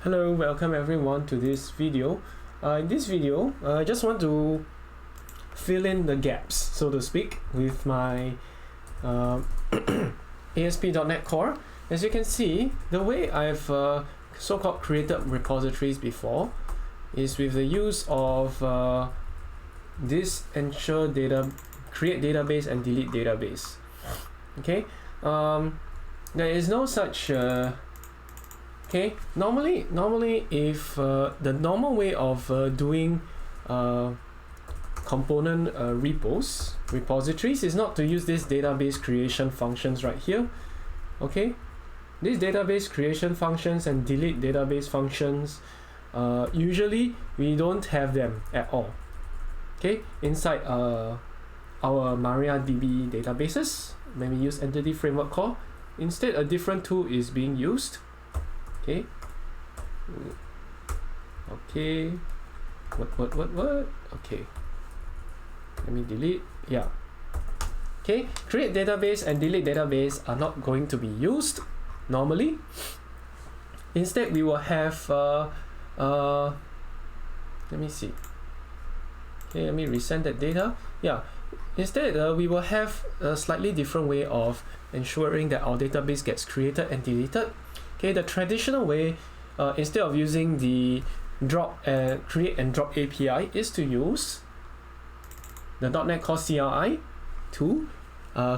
Hello, welcome everyone to this video. In this video, I just want to fill in the gaps, so to speak, with my ASP.NET Core. As you can see, the way I've so-called created repositories before is with the use of this ensure data, create database and delete database. Okay, there is no such okay, normally if the normal way of doing component repositories is not to use this database creation functions right here. Okay, these database creation functions and delete database functions, usually we don't have them at all. Okay, inside our MariaDb databases, when we use EntityFrameworkCore, instead a different tool is being used. Okay. Okay. What? Okay. Let me delete. Yeah. Okay. Create database and delete database are not going to be used normally. Instead, we will have let me see. Okay, let me resend that data. Yeah. Instead, we will have a slightly different way of ensuring that our database gets created and deleted. Okay, the traditional way, instead of using the create and drop API, is to use the .NET Core CLI to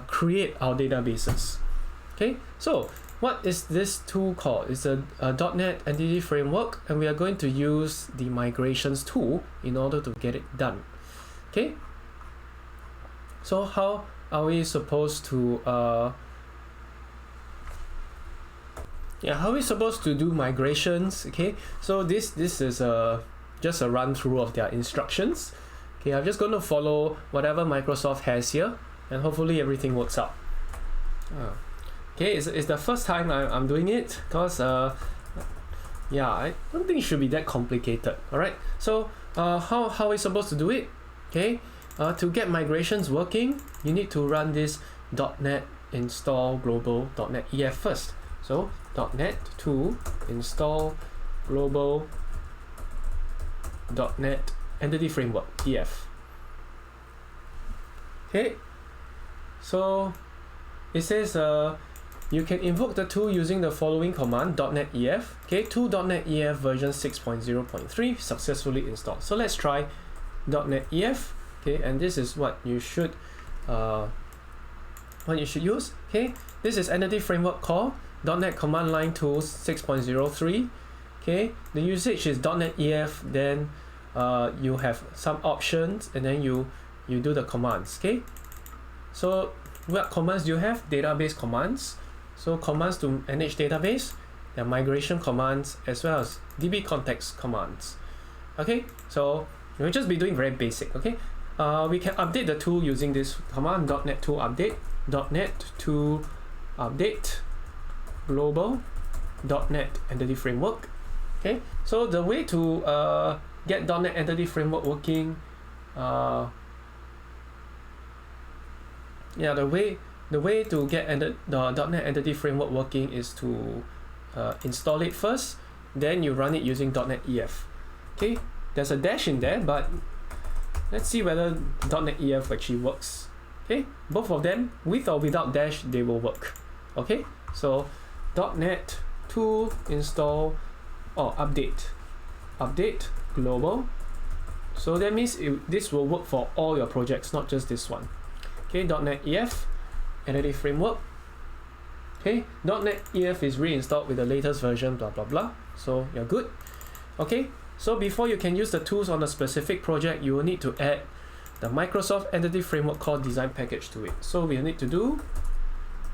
create our databases. Okay, so what is this tool called? It's a .NET Entity Framework, and we are going to use the migrations tool in order to get it done. Okay, so how are we supposed to how are we supposed to do migrations? Okay, so this is just a run through of their instructions. Okay, I'm just going to follow whatever Microsoft has here, and hopefully everything works out. Okay, it's the first time I'm doing it, because yeah, I don't think it should be that complicated. Alright, so how are we supposed to do it? Okay, to get migrations working, you need to run this .NET install global .NET-ef first. So .NET to install global .NET Entity Framework EF. Okay, so it says you can invoke the tool using the following command .NET-ef. Okay, to .NET-ef version 6.0.3 successfully installed. So let's try .NET-ef. Okay, and this is what you should use. Okay, this is Entity Framework Core .NET Command Line Tools 6.03. Okay, the usage is .NET-ef, then you have some options, and then you do the commands. Okay, so what commands do you have? Database commands. So commands to manage database, the migration commands, as well as DbContext commands. Okay, so we'll just be doing very basic. Okay, we can update the tool using this command .NET tool update, .NET to update global .NET Entity Framework. Okay, so the way to get .NET Entity Framework working, yeah, the way to get the .NET Entity Framework working is to install it first, then you run it using .NET-ef. Okay, there's a dash in there, but let's see whether .NET-ef actually works. Okay, both of them, with or without dash, they will work. Okay, so .NET to install or update global. So that means this will work for all your projects, not just this one. Okay, .NET-ef Entity Framework. Okay, .NET-ef is reinstalled with the latest version, blah blah blah. So you're good. Okay, so before you can use the tools on a specific project, you will need to add the Microsoft Entity Framework Core.Design package to it. So we need to do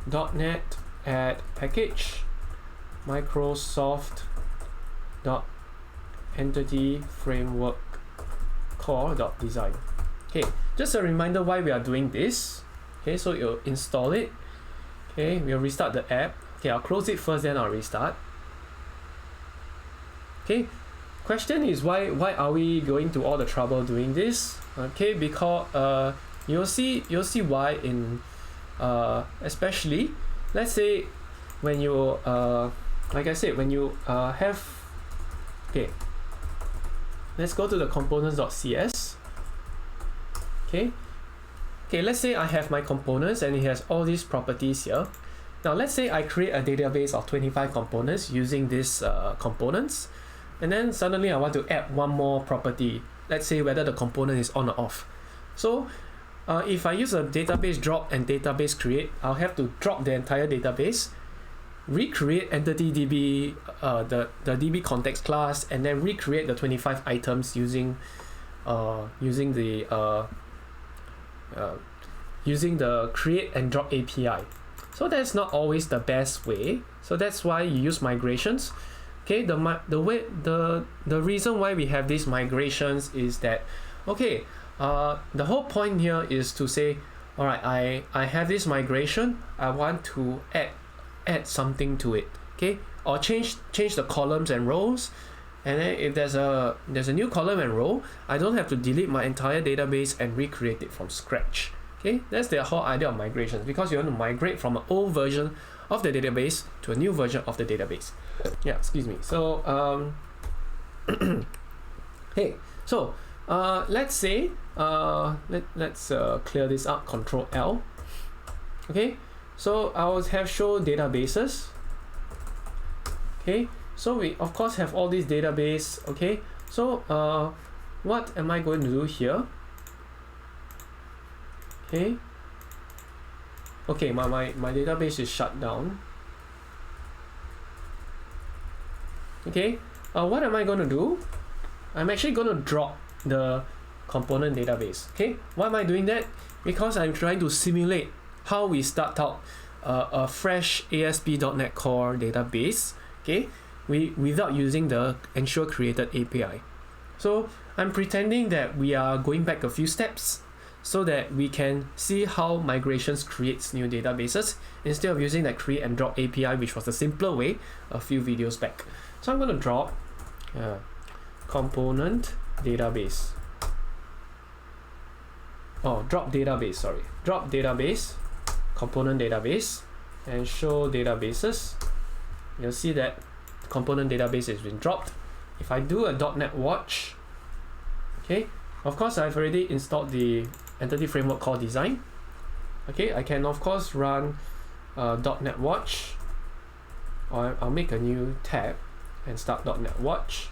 .NET add package Microsoft.EntityFrameworkCore.Design. Okay, just a reminder why we are doing this. Okay, so you'll install it. Okay, we'll restart the app. Okay, I'll close it first, then I'll restart. Okay, question is why are we going to all the trouble doing this? Okay, because you'll see why in especially, let's say when you like I said, when you have Okay, let's go to the components.cs. Okay, let's say I have my components and it has all these properties here. Now let's say I create a database of 25 components using these components, and then suddenly I want to add one more property. Let's say whether the component is on or off. So if I use a database drop and database create, I'll have to drop the entire database, recreate EntityDb, the DbContext class, and then recreate the 25 items using the create and drop API. So that's not always the best way. So that's why you use migrations. Okay, the reason why we have these migrations is that, okay, the whole point here is to say, all right, I have this migration, I want to add something to it, okay, or change the columns and rows, and then if there's a new column and row, I don't have to delete my entire database and recreate it from scratch. Okay, that's the whole idea of migrations, because you want to migrate from an old version of the database to a new version of the database. Yeah, excuse me. So hey, so let's say let's clear this up, Control L. Okay, so I will have show databases. Okay, so we of course have all these database. Okay, so what am I going to do here? Okay, my database is shut down. Okay, what am I going to do? I'm actually going to drop the component database. Okay, why am I doing that? Because I'm trying to simulate how we start out a fresh ASP.NET Core database, okay, without using the InitialCreated API. So I'm pretending that we are going back a few steps so that we can see how migrations creates new databases instead of using that create and drop API, which was the simpler way a few videos back. So I'm going to drop component database. Drop database, component database, and show databases. You'll see that component database has been dropped. If I do a .NET watch, okay, of course I've already installed the EntityFrameworkCore.Design. Okay, I can of course run .NET watch, or I'll make a new tab and start .NET watch.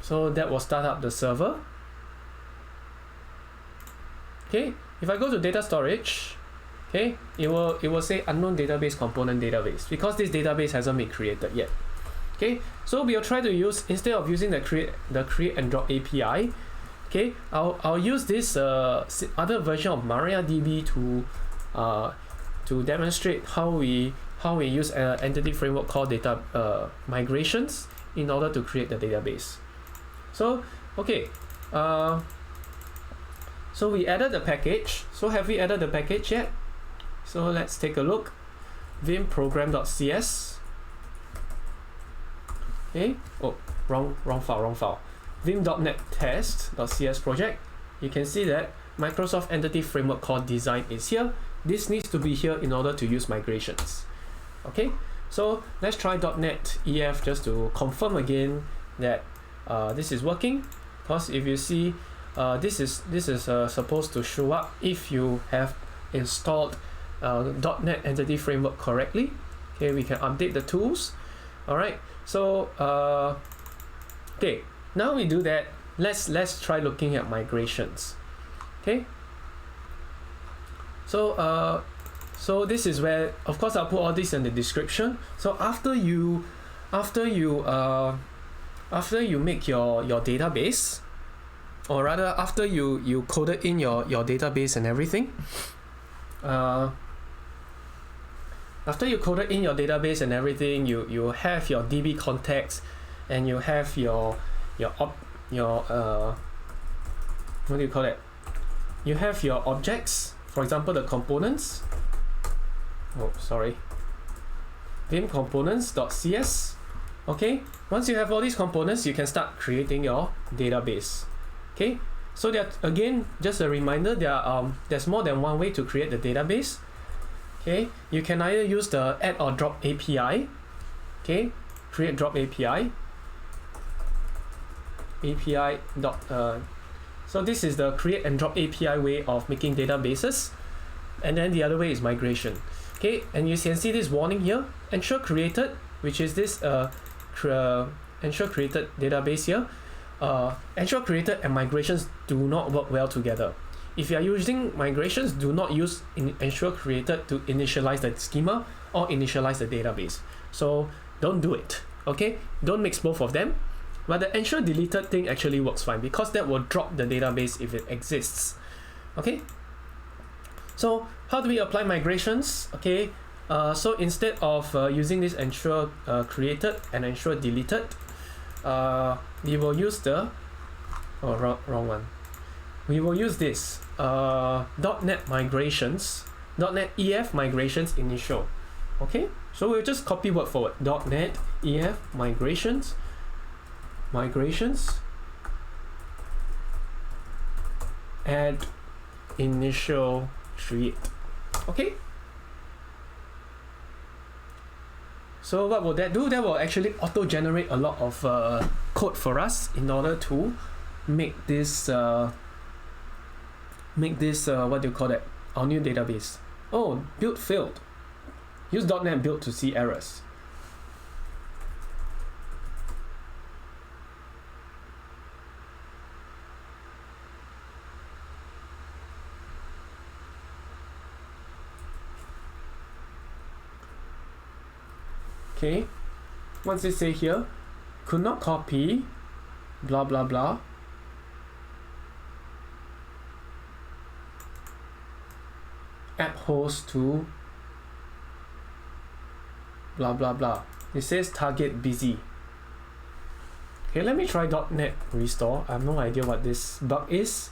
So that will start up the server. Okay, if I go to data storage, okay, it will say unknown database component database, because this database hasn't been created yet. Okay, so we'll try to use, instead of using the create and drop API, okay, I'll use this other version of MariaDb to demonstrate how we use EntityFrameworkCore data migrations in order to create the database. So okay, so we added the package. So have we added the package yet? So let's take a look. Vim program.cs. Okay, oh, wrong file. Vim.net-test.cs project. You can see that Microsoft Entity Framework Core.Design is here. This needs to be here in order to use migrations. Okay, so let's try .NET-ef just to confirm again that this is working. Because if you see, this is supposed to show up if you have installed .NET Entity Framework correctly. Okay, we can update the tools. All right, so okay, now we do that. Let's try looking at migrations. Okay, so so this is where, of course, I'll put all this in the description. So after you make your database, or rather after you coded in your database and everything, after you coded in your database and everything, you have your DbContext, and you have your what do you call it? You have your objects, for example, the components. Oh, sorry. Vim components.cs. Okay, once you have all these components, you can start creating your database. Okay, so that, again, just a reminder, there's more than one way to create the database. Okay, you can either use the add or drop API, okay, create drop API so this is the create and drop API way of making databases, and then the other way is migration. Okay, and you can see this warning here, ensure created, which is this ensure created database here. Ensure created and migrations do not work well together. If you are using migrations, do not use ensure created to initialize the schema or initialize the database. So don't do it. Okay, don't mix both of them. But the ensure deleted thing actually works fine because that will drop the database if it exists. Okay, so how do we apply migrations? Okay, so instead of using this ensure created and ensure deleted, we will use the wrong one. We will use this .NET migrations, .NET-ef migrations initial. Okay, so we'll just copy word for word. .NET-ef migrations add initial create. Okay, so what will that do? That will actually auto generate a lot of code for us in order to make this what do you call that, our new database. Oh, build failed. Use .NET build to see errors. Okay, what's it say here? Could not copy blah blah blah app host to blah blah blah. It says target busy. Okay, let me try .NET restore. I have no idea what this bug is.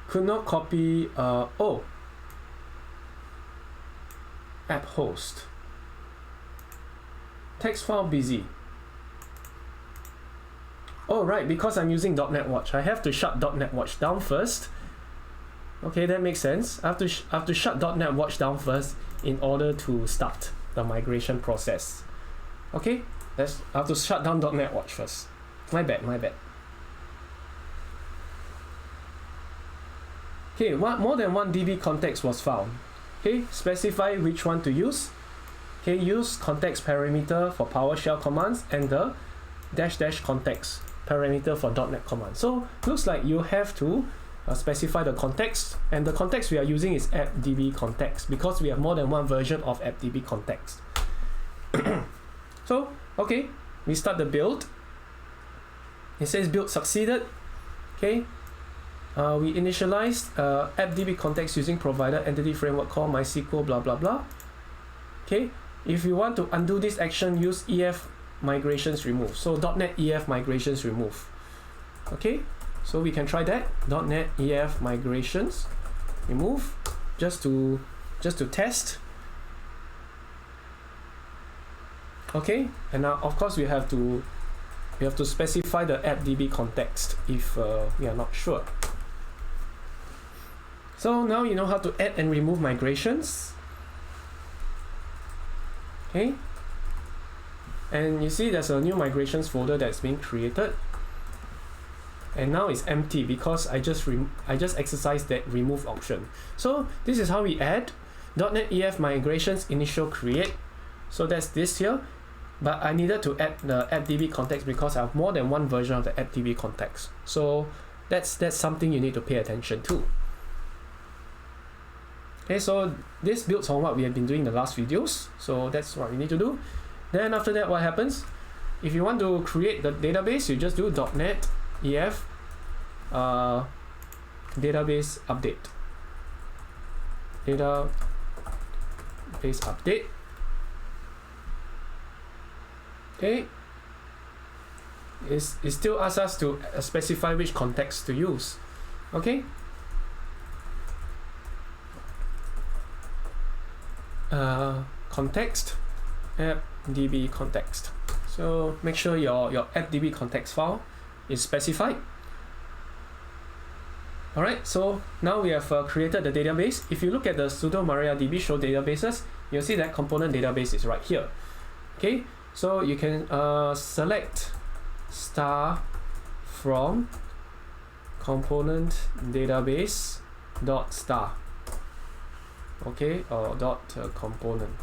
Could not copy oh, app host, text file busy. Oh right, because I'm using .NET Watch, I have to shut .NET Watch down first. Okay, that makes sense. I have to shut .NET Watch down first in order to start the migration process. Okay, I have to shut down .NET Watch first. My bad. Okay, more than one DB context was found. Okay, specify which one to use. Okay, use context parameter for PowerShell commands and the -- context parameter for .NET commands. So looks like you have to specify the context, and the context we are using is AppDbContext because we have more than one version of AppDbContext. So okay, we start the build. It says build succeeded. Okay, we initialized AppDbContext using provider EntityFrameworkCore MySQL blah blah blah. Okay, if you want to undo this action, use EF migrations remove. So .NET-ef migrations remove. Okay, so we can try that. .NET-ef migrations remove just to test. Okay, and now of course we have to specify the AppDbContext if we are not sure. So now you know how to add and remove migrations. Okay, and you see there's a new migrations folder that's being created, and now it's empty because I just exercised that remove option. So this is how we add .NET-ef migrations initial create. So that's this here, but I needed to add the AppDbContext because I have more than one version of the AppDbContext. So that's something you need to pay attention to. Okay, so this builds on what we have been doing in the last videos. So that's what we need to do. Then after that, what happens? If you want to create the database, you just do .NET-ef database update. Database update. Okay. It still asks us to specify which context to use. Okay. Context AppDbContext. So make sure your AppDbContext file is specified. Alright, so now we have created the database. If you look at the sudo MariaDb show databases, you'll see that component database is right here. Okay, so you can select star from component database dot star, okay, or dot component.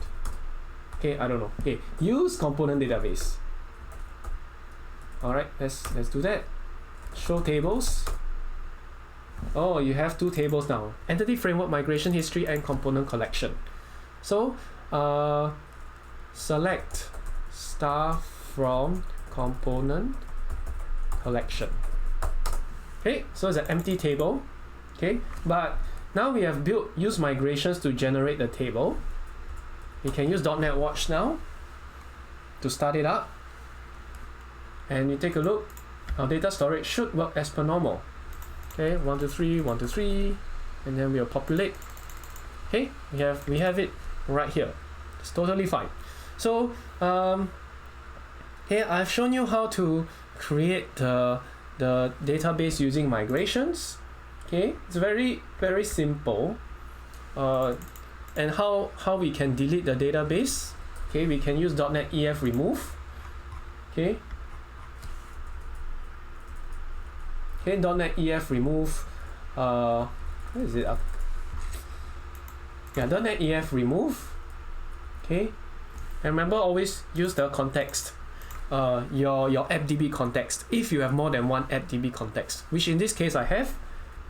Okay, I don't know. Okay, use component database. All right, let's do that. Show tables. Oh, you have two tables now: entity framework migration history and component collection. So select star from component collection. Okay, so it's an empty table. Okay, but now we have used migrations to generate the table. We can use .NET Watch now to start it up, and you take a look. Our data storage should work as per normal. Okay, 1 2 3 1 2 3, and then we'll populate. Okay, we have it right here. It's totally fine. So here I've shown you how to create the database using migrations. Okay, it's very simple. And how we can delete the database. Okay, we can use dotnet-ef remove. Okay, dotnet-ef remove. Where is it up? Yeah, dotnet-ef remove. Okay, and remember, always use the context, your AppDbContext, if you have more than one AppDbContext, which in this case I have,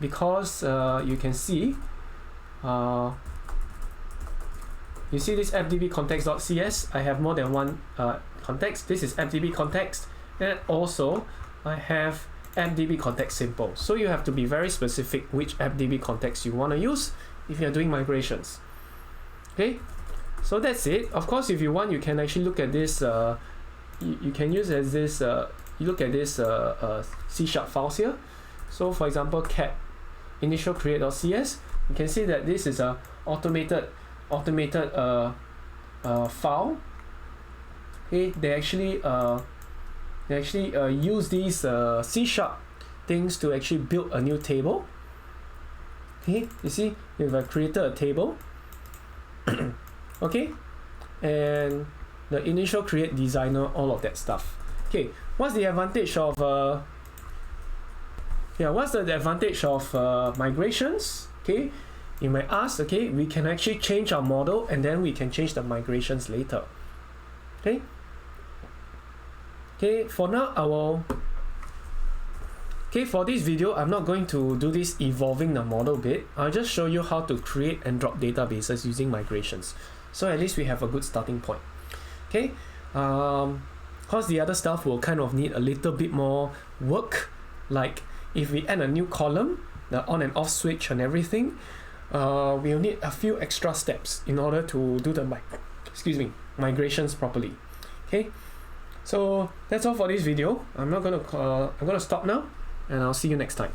because you can see, you see this AppDbContext.cs, I have more than one context. This is AppDbContext, and also I have AppDbContext simple. So you have to be very specific which AppDbContext you want to use if you're doing migrations. Okay, so that's it. Of course, if you want, you can actually look at this. You can use as this. You look at this C# files here. So for example, cat InitialCreate.cs. You can see that this is a automated file. Okay, they actually use these C# things to actually build a new table. Okay, you see, we've created a table. Okay, and the InitialCreate designer, all of that stuff. Okay, what's the advantage of what's the advantage of migrations? Okay, you might ask. Okay, we can actually change our model, and then we can change the migrations later. Okay. Okay, for now I will. Okay, for this video, I'm not going to do this evolving the model bit. I'll just show you how to create and drop databases using migrations. So at least we have a good starting point. Okay, because the other stuff will kind of need a little bit more work. Like if we add a new column, the on and off switch and everything, we'll need a few extra steps in order to do the migrations properly. Okay, so that's all for this video. I'm gonna stop now, and I'll see you next time.